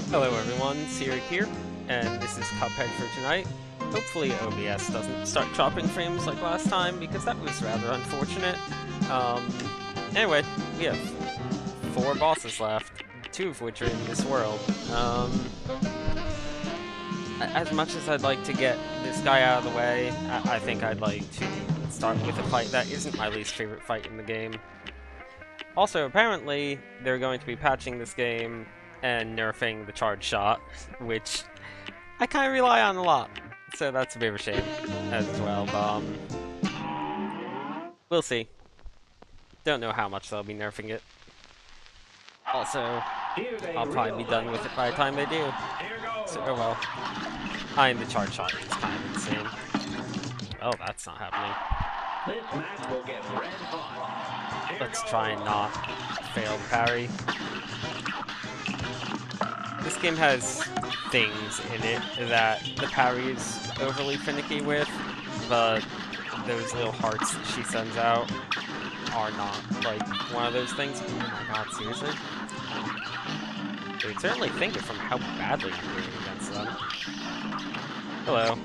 Hello everyone, Siri here, and this is Cuphead for tonight. Hopefully OBS doesn't start chopping frames like last time, because that was rather unfortunate. Anyway, we have 4 bosses left, 2 of which are in this world. As much as I'd like to get this guy out of the way, I think I'd like to start with a fight that isn't my least favorite fight in the game. Also, apparently, they're going to be patching this game and nerfing the charge shot, which I kind of rely on a lot, so that's a bit of a shame as well, but we'll see. Don't know how much they'll be nerfing it. Also, I'll probably be done with it by the time they do, so oh well. The charge shot is kind of insane. Oh, that's not happening. Let's try and not fail the parry. This game has things in it that the parry is overly finicky with, but those little hearts that she sends out are not, like, one of those things. Oh my god, seriously? They would certainly think it from how badly I'm doing against them. Hello.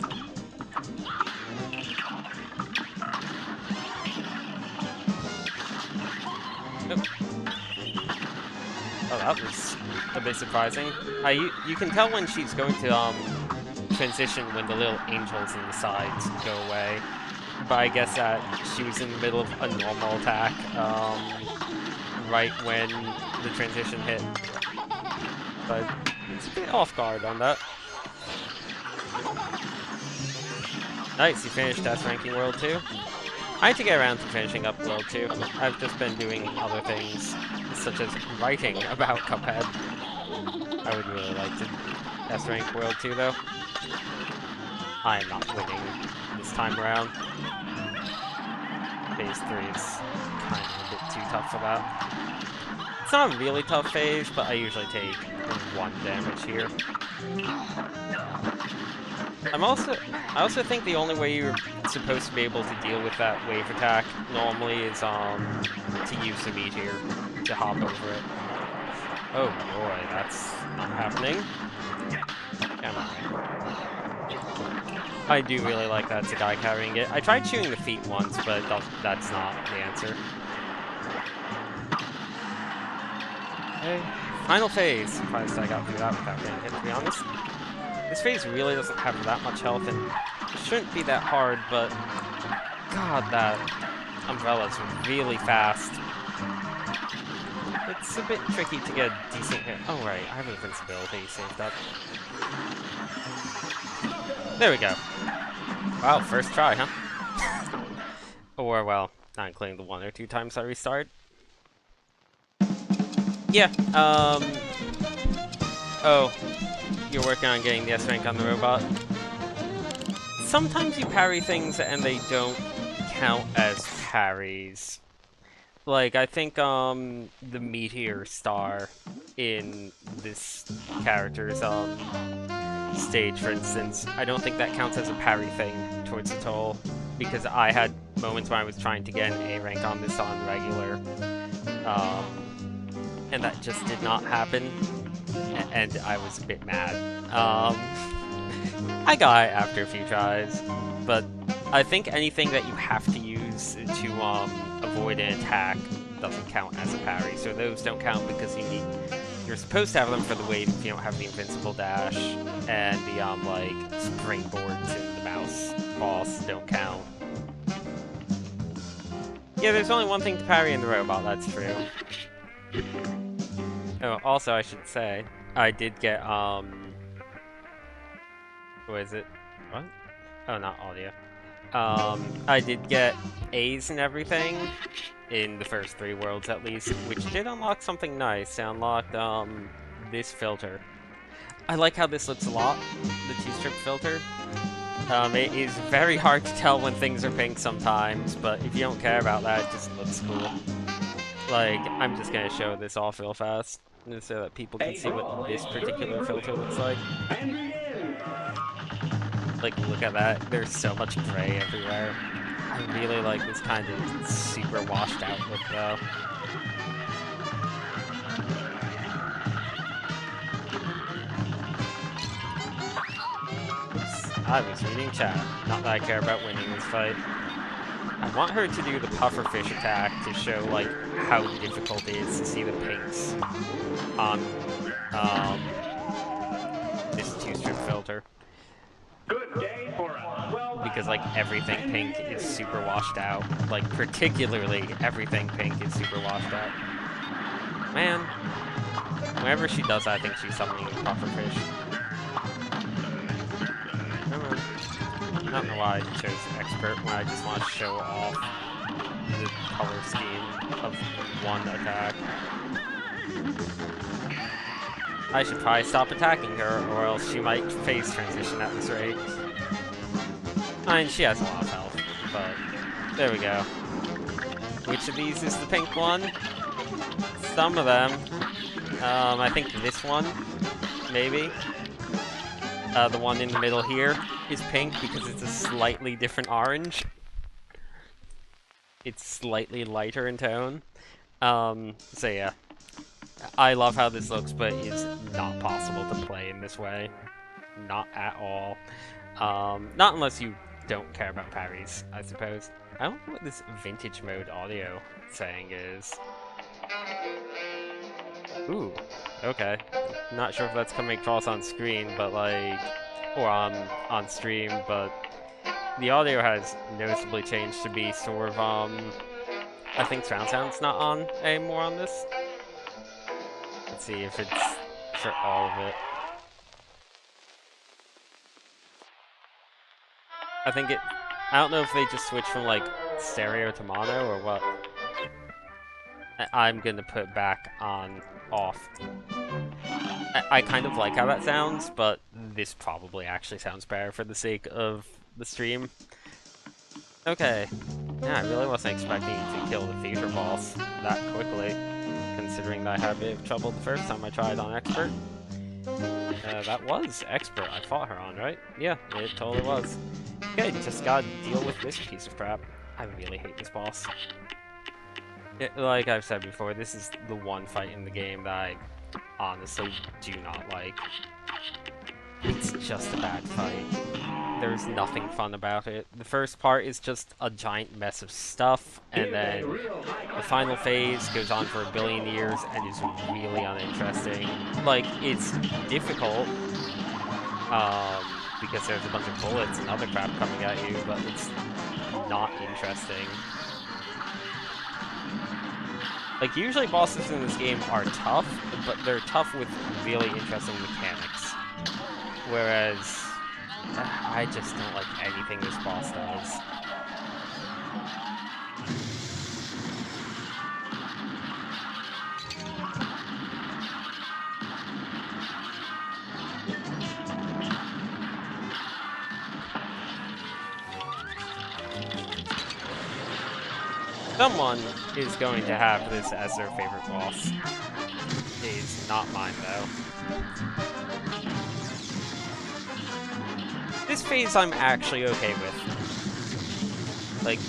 Oh, that was a bit surprising. You can tell when she's going to transition when the little angels in the sides go away. But I guess that she was in the middle of a normal attack right when the transition hit. But it's a bit off guard on that. Nice, you finished S ranking World 2. I need to get around to finishing up World 2. I've just been doing other things, such as writing about Cuphead. I would really like to S-rank World 2, though. I am not winning this time around. Phase 3 is kind of a bit too tough for that. It's not a really tough phase, but I usually take 1 damage here. I also think the only way you're supposed to be able to deal with that wave attack normally is to use the meteor to hop over it. Oh boy, that's not happening. Come on. I do really like that it's a guy carrying it. I tried shooting the feet once, but that's not the answer. Okay, final phase. Surprised I got through that without getting hit, to be honest. This phase really doesn't have that much health, and it shouldn't be that hard, but god, that umbrella's really fast. It's a bit tricky to get a decent hit. Oh right, I have invincibility saved up. There we go. Wow, first try, huh? Or, well, not including the 1 or 2 times I restart. Yeah, oh. You're working on getting the S-rank on the robot. Sometimes you parry things and they don't count as parries. Like, I think, the meteor star in this character's, stage, for instance, I don't think that counts as a parry thing towards the toll, because I had moments when I was trying to get an A rank on this on regular, and that just did not happen. And I was a bit mad. I got it after a few tries, but I think anything that you have to use to avoid an attack doesn't count as a parry. So those don't count because you're supposed to have them for the wave if you don't have the invincible dash, and the like springboards in the mouse boss don't count. Yeah, there's only one thing to parry in the robot, that's true. Oh, also I should say, I did get, what is it? What? Oh, not audio. I did get A's and everything, in the first 3 worlds at least, which did unlock something nice. It unlocked, this filter. I like how this looks a lot, the T-strip filter. It is very hard to tell when things are pink sometimes, but if you don't care about that, it just looks cool. Like, I'm just gonna show this off real fast, so that people can see what this particular filter looks like. Like, look at that. There's so much gray everywhere. I really like this kind of super washed out look, though. I was reading chat. Not that I care about winning this fight. I want her to do the pufferfish attack to show, like, how difficult it is to see the pinks on, this two-strip filter. Good day for us. Well, because, like, everything pink is super washed out. Like, particularly everything pink is super washed out. Man, whenever she does that, I think she's summoning a pufferfish. I don't know why I chose expert when I just want to show off the color scheme of one attack. I should probably stop attacking her, or else she might phase transition at this rate. I mean, she has a lot of health, but there we go. Which of these is the pink one? Some of them. I think this one, maybe. The one in the middle here is pink because it's a slightly different orange. It's slightly lighter in tone. So yeah. I love how this looks, but it's not possible to play in this way. Not at all. Not unless you don't care about parries, I suppose. I don't know what this vintage mode audio saying is. Ooh, okay. Not sure if that's coming across on screen, but like, or on stream, but the audio has noticeably changed to be sort of, I think surround sound's not on anymore on this. Let's see if it's for all of it. I don't know if they just switched from like stereo to mono or what. I'm gonna put back on off. I kind of like how that sounds, but this probably actually sounds better for the sake of the stream. Okay. Yeah, I really wasn't expecting to kill the future boss that quickly, considering that I had a bit of trouble the first time I tried on expert. That was expert I fought her on, right? Yeah, it totally was. Okay, just gotta deal with this piece of crap. I really hate this boss. Like I've said before, this is the one fight in the game that I honestly do not like. It's just a bad fight. There's nothing fun about it. The first part is just a giant mess of stuff, and then the final phase goes on for 1 billion years and is really uninteresting. Like, it's difficult, because there's a bunch of bullets and other crap coming at you, but it's not interesting. Like, usually bosses in this game are tough, but they're tough with really interesting mechanics. Whereas, I just don't like anything this boss does. Someone is going to have this as their favorite boss. It is not mine, though. This phase I'm actually okay with. Like,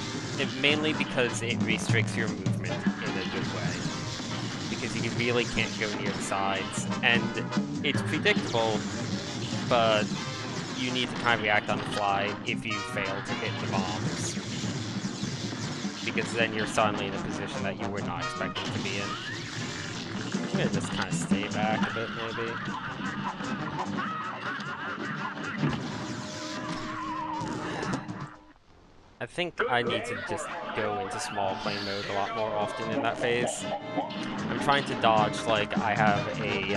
mainly because it restricts your movement in a good way. Because you really can't go near the sides. And it's predictable, but you need to kind of react on the fly if you fail to hit the bombs. Because then you're suddenly in a position that you were not expecting to be in. I'm gonna just kind of stay back a bit, maybe. I think I need to just go into small plane mode a lot more often in that phase. I'm trying to dodge, like, I have a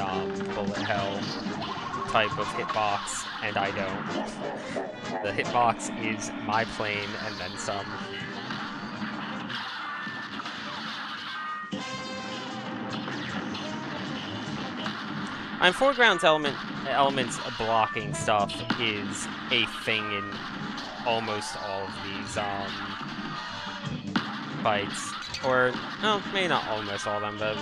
bullet hell type of hitbox, and I don't. The hitbox is my plane and then some. And foreground elements blocking stuff is a thing in almost all of these fights. Or, no, maybe not almost all of them, but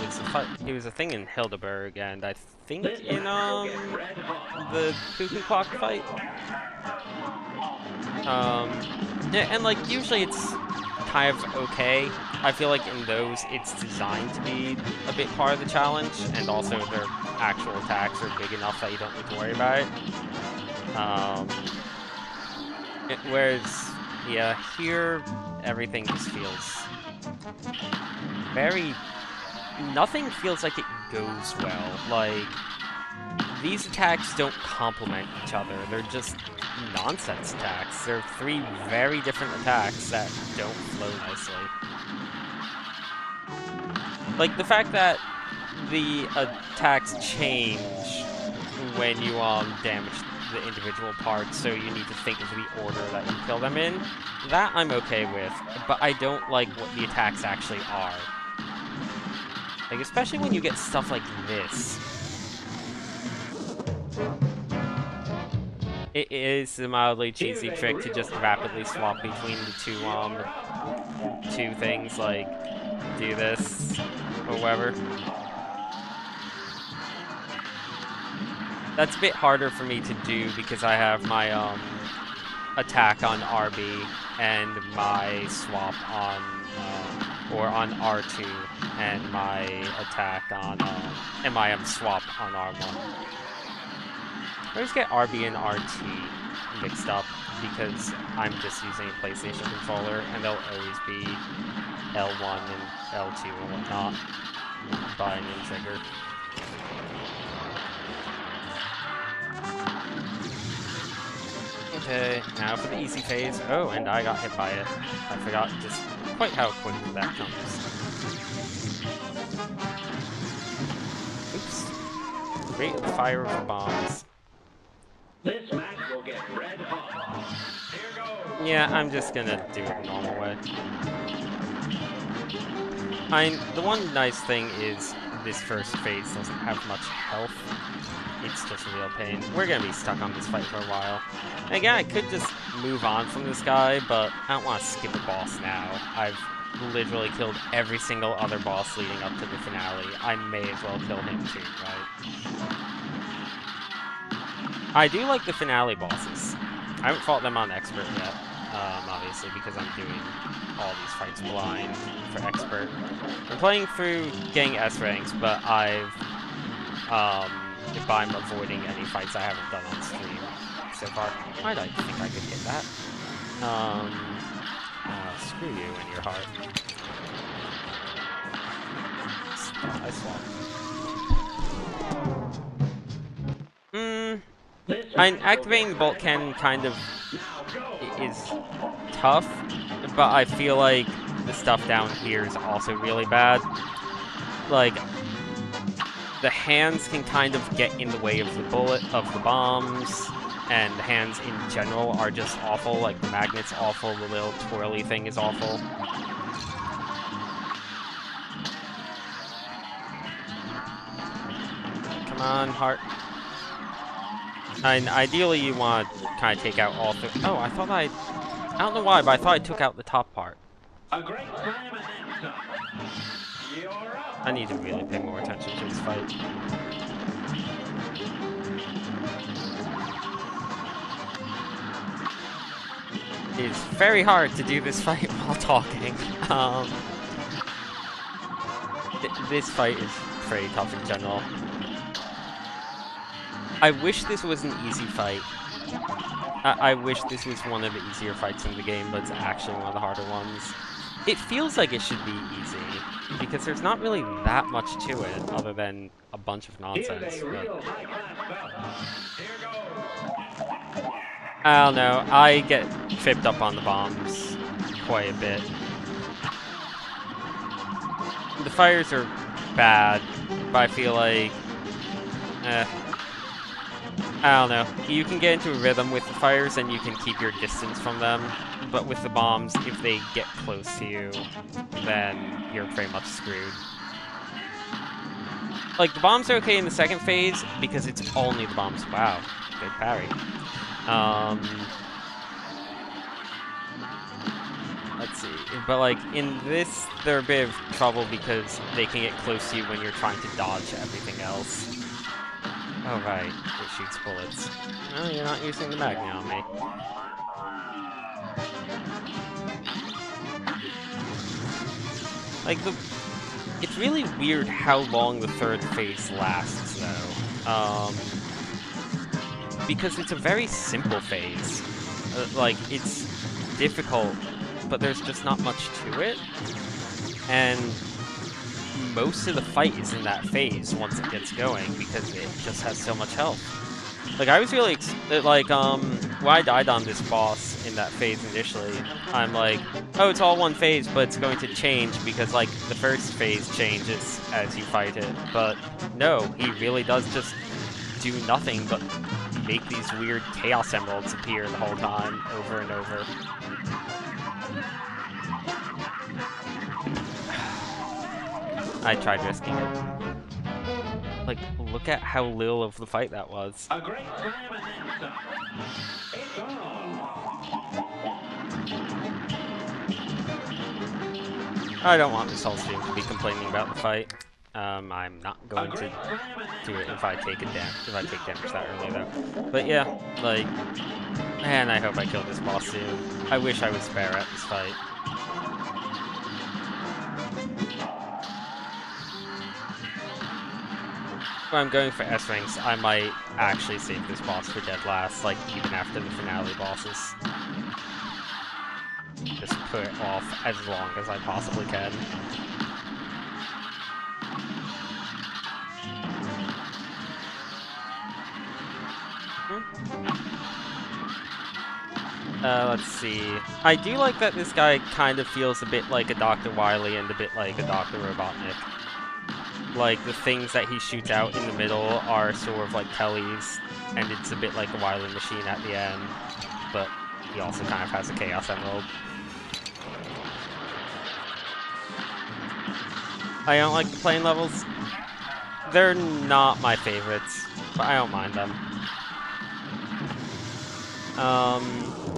it was a thing in Hildeberg, and I think in the Cuckoo Clock fight. Yeah, and like usually it's kind of okay. I feel like in those it's designed to be a bit part of the challenge, and also their actual attacks are big enough that you don't need to worry about it. Whereas, yeah, here everything just feels very... Nothing feels like it goes well. Like, these attacks don't complement each other. They're just nonsense attacks. They're three very different attacks that don't flow nicely. Like, the fact that the attacks change when you damage the individual parts, so you need to think of the order that you kill them in, that I'm okay with, but I don't like what the attacks actually are. Like, especially when you get stuff like this. It is a mildly cheesy trick to just rapidly swap between the two things, like, do this, or whatever. That's a bit harder for me to do because I have my, attack on RB and my swap on, or on R2, and my attack on, and my, swap on R1. I always get RB and RT mixed up because I'm just using a PlayStation controller, and they'll always be L1 and L2 and whatnot by an trigger. Okay, now for the easy phase. Oh, and I got hit by it. I forgot just quite how quickly that comes. Oops. Rate of fire of the bombs. This match will get red hot. Here goes. Yeah, I'm just gonna do it the normal way. The one nice thing is this first phase doesn't have much health. It's just a real pain. We're gonna be stuck on this fight for a while. And again, I could just move on from this guy, but I don't want to skip a boss now. I've literally killed every single other boss leading up to the finale. I may as well kill him too, right? I do like the finale bosses. I haven't fought them on Expert yet, obviously, because I'm doing all these fights blind for Expert. I'm playing through getting S ranks, but I'm avoiding any fights I haven't done on stream so far. I don't think I could hit that. Screw you and your heart. I swapped. Activating the bolt cannon kind of is tough, but I feel like the stuff down here is also really bad. Like, the hands can kind of get in the way of the bombs, and the hands in general are just awful. Like, the magnet's awful, the little twirly thing is awful. Come on, heart. And ideally, you want to kind of take out all three. Oh, I don't know why, but I thought I took out the top part. A great slam and then some. You're up. I need to really pay more attention to this fight. It's very hard to do this fight while talking. This fight is pretty tough in general. I wish this was an easy fight. I wish this was one of the easier fights in the game, but it's actually one of the harder ones. It feels like it should be easy, because there's not really that much to it, other than a bunch of nonsense. But... I don't know, I get tripped up on the bombs quite a bit. The fires are bad, but I feel like... I don't know. You can get into a rhythm with the fires and you can keep your distance from them, but with the bombs, if they get close to you, then you're pretty much screwed. Like, the bombs are okay in the second phase, because it's only the bombs. Wow, good parry. Let's see. But, like, in this, they're a bit of trouble because they can get close to you when you're trying to dodge everything else. Oh, right. It shoots bullets. Well, you're not using the magnet on me. Like, it's really weird how long the third phase lasts, though. Because it's a very simple phase. Like, it's difficult, but there's just not much to it. And most of the fight is in that phase once it gets going, because it just has so much health. Like, I was really, when I died on this boss in that phase initially, I'm like, oh, it's all one phase, but it's going to change because, like, the first phase changes as you fight it. But no, he really does just do nothing but make these weird Chaos Emeralds appear the whole time, over and over. I tried risking it. Like, look at how little of the fight that was. A great slam and then some. It's on. I don't want this whole stream to be complaining about the fight. I'm not going to do it if I take damage that early though. But yeah, like, man, I hope I kill this boss soon. I wish I was fair at this fight. When I'm going for S ranks, I might actually save this boss for dead last, like even after the finale bosses. Just put it off as long as I possibly can. Let's see. I do like that this guy kind of feels a bit like a Dr. Wily and a bit like a Dr. Robotnik. Like, the things that he shoots out in the middle are sort of like Kelly's, and it's a bit like a Wily machine at the end, but he also kind of has a Chaos Emerald. I don't like the plane levels. They're not my favorites, but I don't mind them.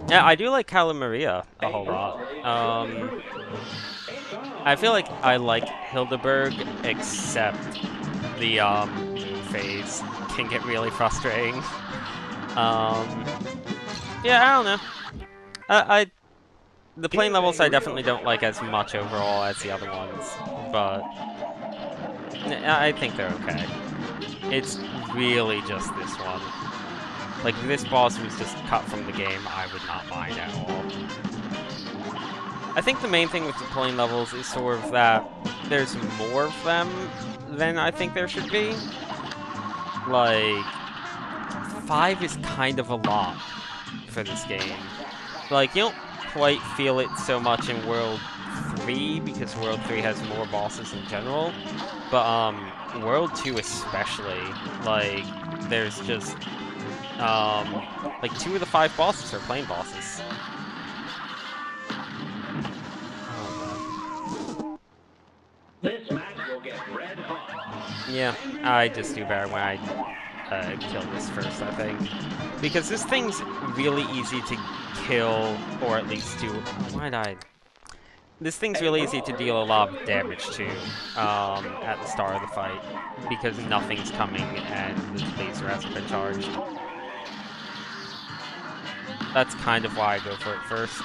Yeah, I do like Kahl and Maria a whole lot. I feel like I like Hildeberg, except the phase can get really frustrating. Yeah, I don't know. The plane levels I definitely don't like as much overall as the other ones, but I think they're okay. It's really just this one. Like, if this boss was just cut from the game, I would not mind at all. I think the main thing with the plane levels is sort of that there's more of them than I think there should be. Like, 5 is kind of a lot for this game. Like, you don't quite feel it so much in World 3, because World 3 has more bosses in general. But, World 2 especially, like, there's just, like 2 of the 5 bosses are plane bosses. This match will get red hot. Yeah, I just do better when I kill this first, I think. Because this thing's really easy to kill, or at least do... Why did I... This thing's really easy to deal a lot of damage to at the start of the fight, because nothing's coming and the laser hasn't been charged. That's kind of why I go for it first.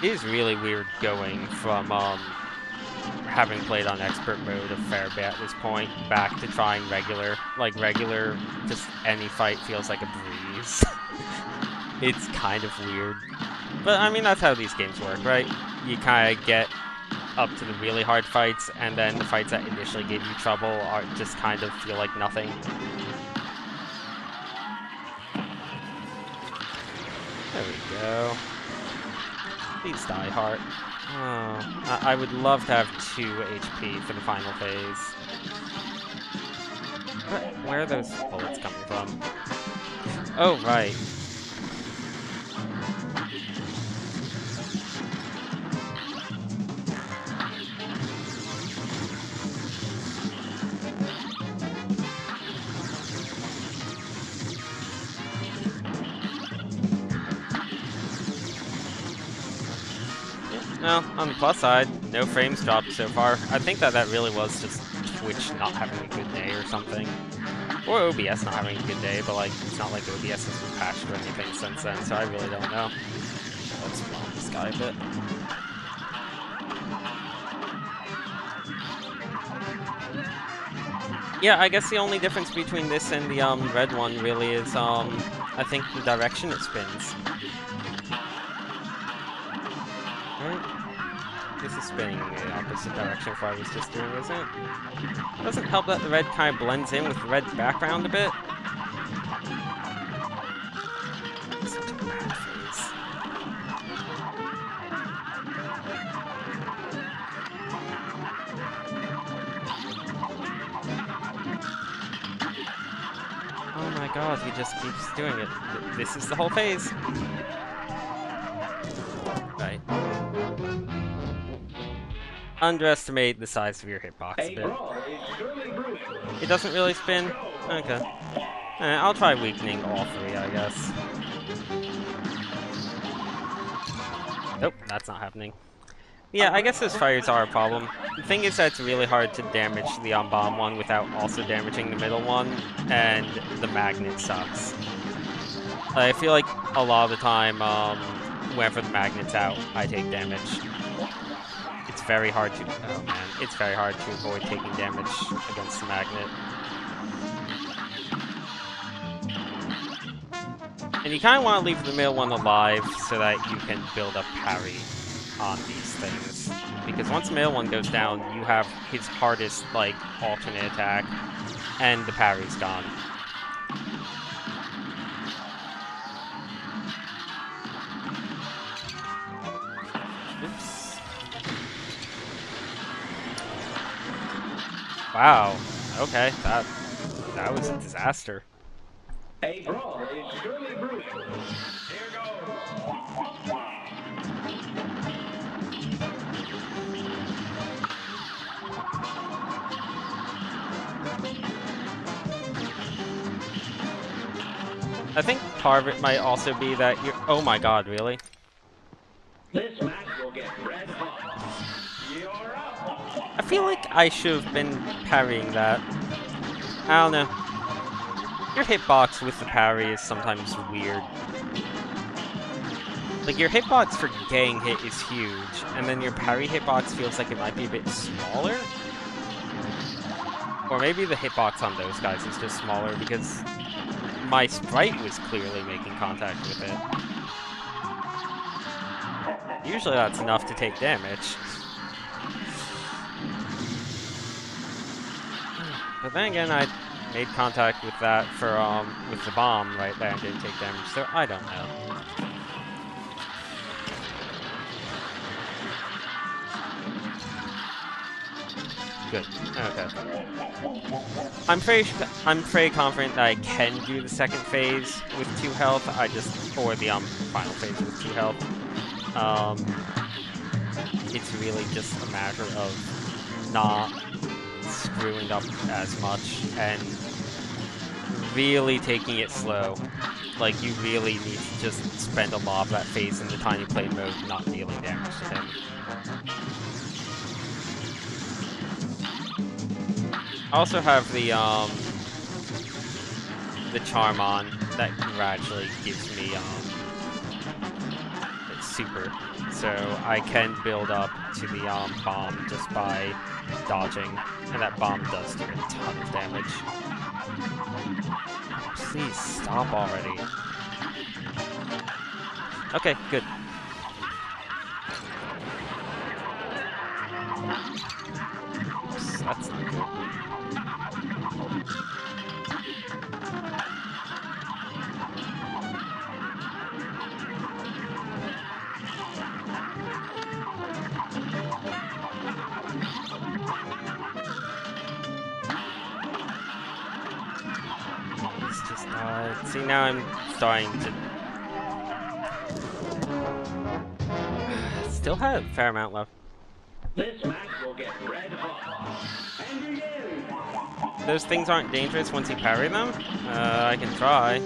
It is really weird going from having played on expert mode a fair bit at this point back to trying regular. Like, regular, just any fight feels like a breeze. It's kind of weird. But, I mean, that's how these games work, right? You kind of get up to the really hard fights, and then the fights that initially gave you trouble are just kind of feel like nothing. There we go. Please die, Heart. Oh, I would love to have 2 HP for the final phase. Where are those bullets coming from? Oh, right. No, on the plus side, no frames dropped so far. I think that really was just Twitch not having a good day or something. Or OBS not having a good day, but like, it's not like OBS has been patched or anything since then, so I really don't know. Let's bomb this guy a bit. Yeah, I guess the only difference between this and the red one really is I think the direction it spins. Right? This is spinning in the opposite direction of what I was just doing, isn't it? Doesn't help that the red kind of blends in with the red background a bit. Such a bad face. Oh my god, he just keeps doing it. This is the whole phase. Right. Underestimate the size of your hitbox a bit. It doesn't really spin? Okay. I'll try weakening all three, I guess. Nope, that's not happening. Yeah, I guess those fires are a problem. The thing is that it's really hard to damage the bomb one without also damaging the middle one, and the magnet sucks. I feel like a lot of the time, whenever the magnet's out, I take damage. It's very hard to... oh man, it's very hard to avoid taking damage against the magnet. And you kind of want to leave the middle one alive so that you can build up parry on these things. Because once the middle one goes down, you have his hardest, like, alternate attack, and the parry's gone. Oops. Wow. Okay, that was a disaster. A brawl is surely brewing. Here goes. I think part of it might also be that you're... oh my god, really? This match will get red hot. You're up. I feel like I should have been parrying that. I don't know. Your hitbox with the parry is sometimes weird. Like, your hitbox for getting hit is huge, and then your parry hitbox feels like it might be a bit smaller? Or maybe the hitbox on those guys is just smaller because my sprite was clearly making contact with it. Usually that's enough to take damage. But then again, I made contact with that for, with the bomb right there and didn't take damage, so I don't know. Good. Okay. I'm very confident that I can do the second phase with 2 health. Or the final phase with 2 health. It's really just a matter of not screwing up as much and really taking it slow. Like, you really need to just spend a lot of that phase in the tiny play mode not dealing damage to him. I also have the charm on that gradually gives me it's super, so I can build up to the bomb just by dodging, and that bomb does do a ton of damage. Please stop already. Okay, good. Oops, that's not good. It's just see, now I'm starting to still have a fair amount left. This match will get red hot. And begin. Those things aren't dangerous once you parry them? I can try.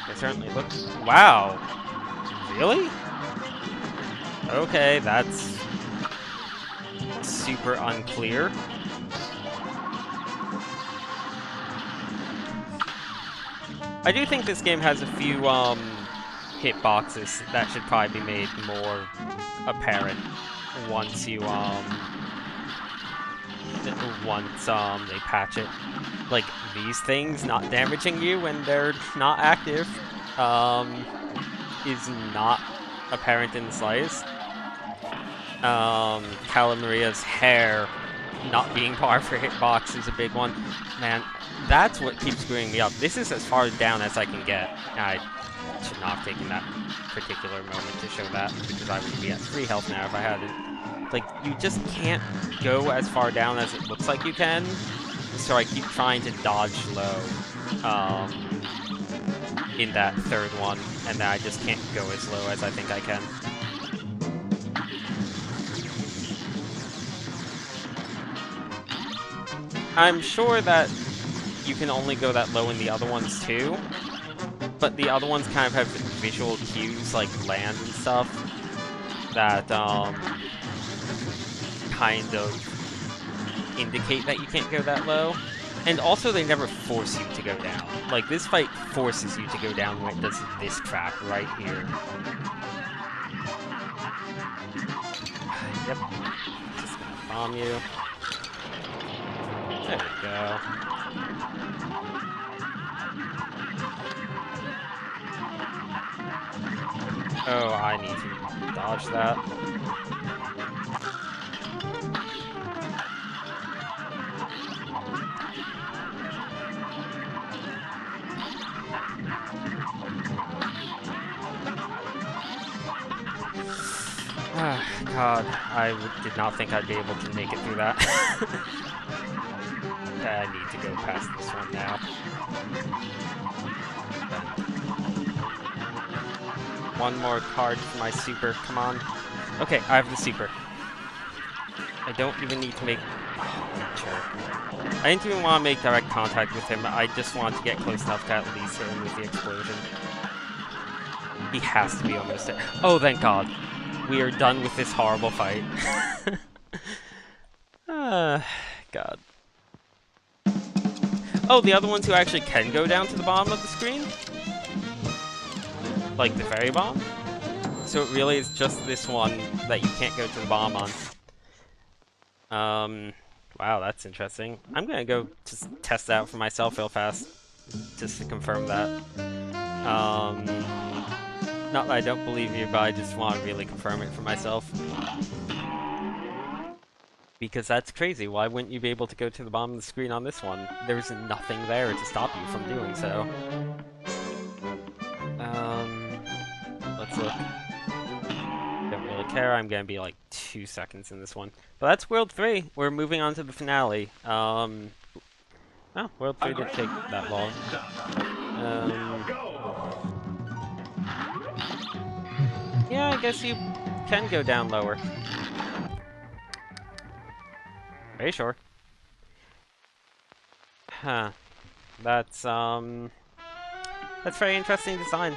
They certainly look... wow! Really? Okay, that's... super unclear. I do think this game has a few, hitboxes that should probably be made more apparent once you, once they patch it. Like, these things not damaging you when they're not active is not apparent in the slightest. Kahl and Maria's hair not being par for hitbox is a big one. Man, that's what keeps screwing me up. This is as far down as I can get. I should not have taken that particular moment to show that, because I would be at 3 health now if I hadn't. Like, you just can't go as far down as it looks like you can, so I keep trying to dodge low in that third one, and then I just can't go as low as I think I can. I'm sure that you can only go that low in the other ones too, but the other ones kind of have visual cues like land and stuff that kind of indicate that you can't go that low. And also they never force you to go down. Like, this fight forces you to go down when it does this crap right here. Yep. Just gonna bomb you. There we go. Oh, I need to dodge that. God, I did not think I'd be able to make it through that. I need to go past this one now. One more card for my super, come on. Okay, I have the super. I don't even need to make... Oh, sure. I didn't even want to make direct contact with him, I just wanted to get close enough to at least hit him with the explosion. He has to be almost there. Oh, thank God. We are done with this horrible fight. God. Oh, the other ones who actually can go down to the bottom of the screen? Like the fairy bomb? So it really is just this one that you can't go to the bottom on. Wow, that's interesting. I'm gonna go just test that out for myself real fast, just to confirm that. Not that I don't believe you, but I just want to really confirm it for myself. Because that's crazy. Why wouldn't you be able to go to the bottom of the screen on this one? There's nothing there to stop you from doing so. Let's look. Don't really care. I'm gonna be like 2 seconds in this one. But that's World 3. We're moving on to the finale. Oh, World 3 didn't take that long. Yeah, I guess you can go down lower. Are you sure? Huh. That's very interesting design.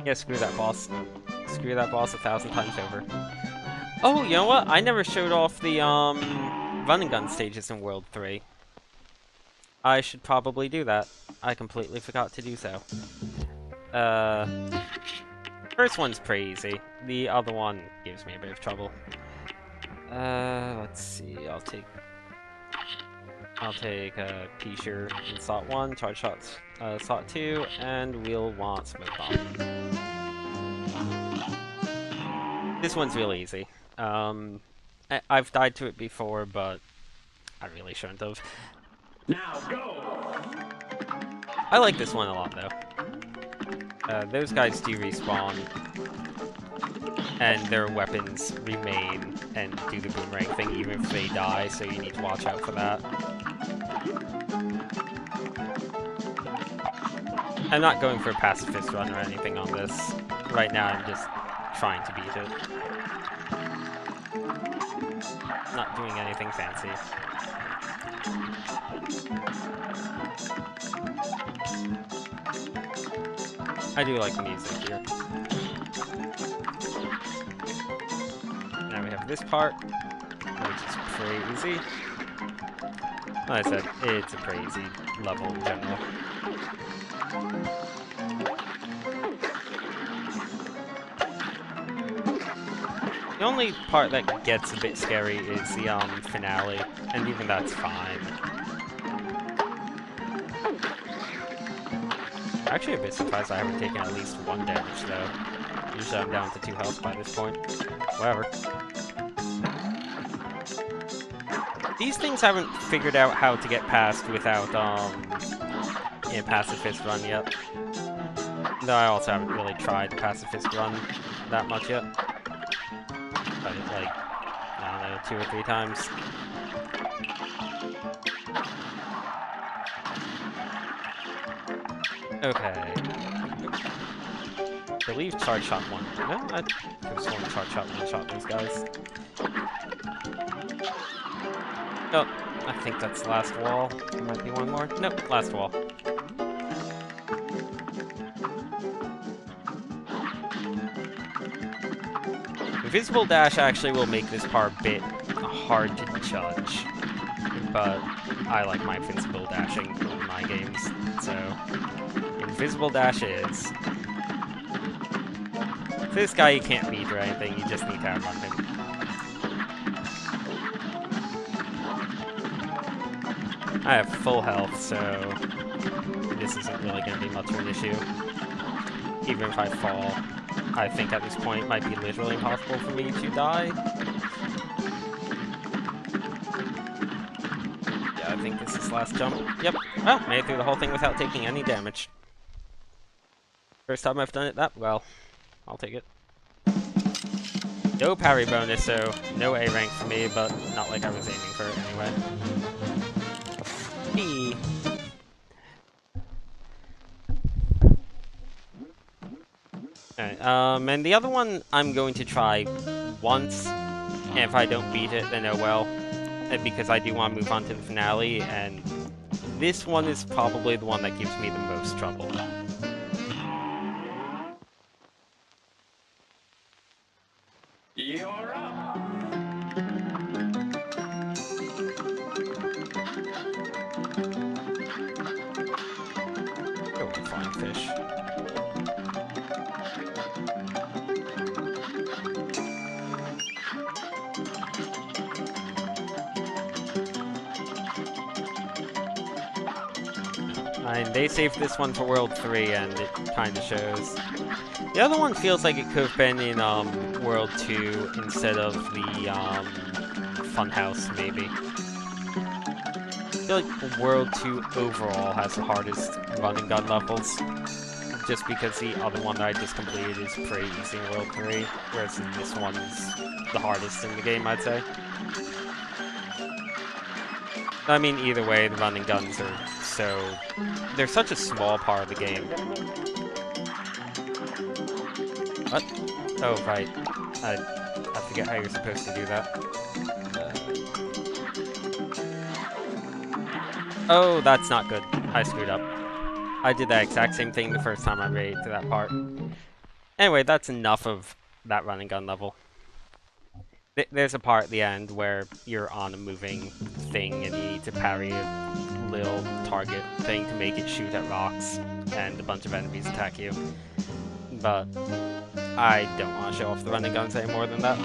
Yeah, screw that boss. Screw that boss 1,000 times over. Oh, you know what? I never showed off the, run and gun stages in World 3. I should probably do that. I completely forgot to do so. First one's pretty easy. The other one gives me a bit of trouble. Let's see. I'll take P-Sure in slot 1, charge shots slot 2, and we'll want smoke bomb. This one's really easy. I've died to it before, but I really shouldn't have. Now go! I like this one a lot, though. Those guys do respawn, and their weapons remain and do the boomerang thing even if they die, so you need to watch out for that. I'm not going for a pacifist run or anything on this. Right now I'm just trying to beat it. Not doing anything fancy. I do like the music here. Now we have this part, which is pretty easy. Like I said, it's a pretty easy level in general. The only part that gets a bit scary is the finale, and even that's fine. Actually, a bit surprised I haven't taken at least 1 damage though. Usually I'm down to 2 health by this point. Whatever. These things haven't figured out how to get past without pacifist run yet. Though I also haven't really tried pacifist run that much yet. But it's like, I don't know, 2 or 3 times. Okay. I believe charge shot 1. No, I could have sworn charge shot 1 shot these guys. Oh, I think that's the last wall. There might be one more. Nope, last wall. Invisible dash actually will make this part a bit hard to judge, but I like my invincible dashing in my games, so invisible dash is. For this guy you can't beat or anything, you just need to outrun him. I have full health, so this isn't really going to be much of an issue. Even if I fall, I think at this point it might be literally impossible for me to die. Yeah, I think this is last jump. Yep. Well, made it through the whole thing without taking any damage. First time I've done it that well. I'll take it. No parry bonus, so no A rank for me, but not like I was aiming for it anyway. Alright, and the other one I'm going to try once, and if I don't beat it, then oh well. Because I do want to move on to the finale, and this one is probably the one that gives me the most trouble. You're up. Oh, flying fish. And they saved this one for World 3, and it kind of shows. The other one feels like it could have been in World 2 instead of the Funhouse, maybe. I feel like World 2 overall has the hardest run and gun levels, just because the other one that I just completed is pretty easy in World 3, whereas this one's the hardest in the game, I'd say. I mean, either way, the run and guns are so... they're such a small part of the game. What? Oh, right. I forget how you're supposed to do that. Oh, that's not good. I screwed up. I did that exact same thing the first time I made it to that part. Anyway, that's enough of that run and gun level. There's a part at the end where you're on a moving thing and you need to parry a little target thing to make it shoot at rocks, and a bunch of enemies attack you. But I don't want to show off the run and guns any more than that.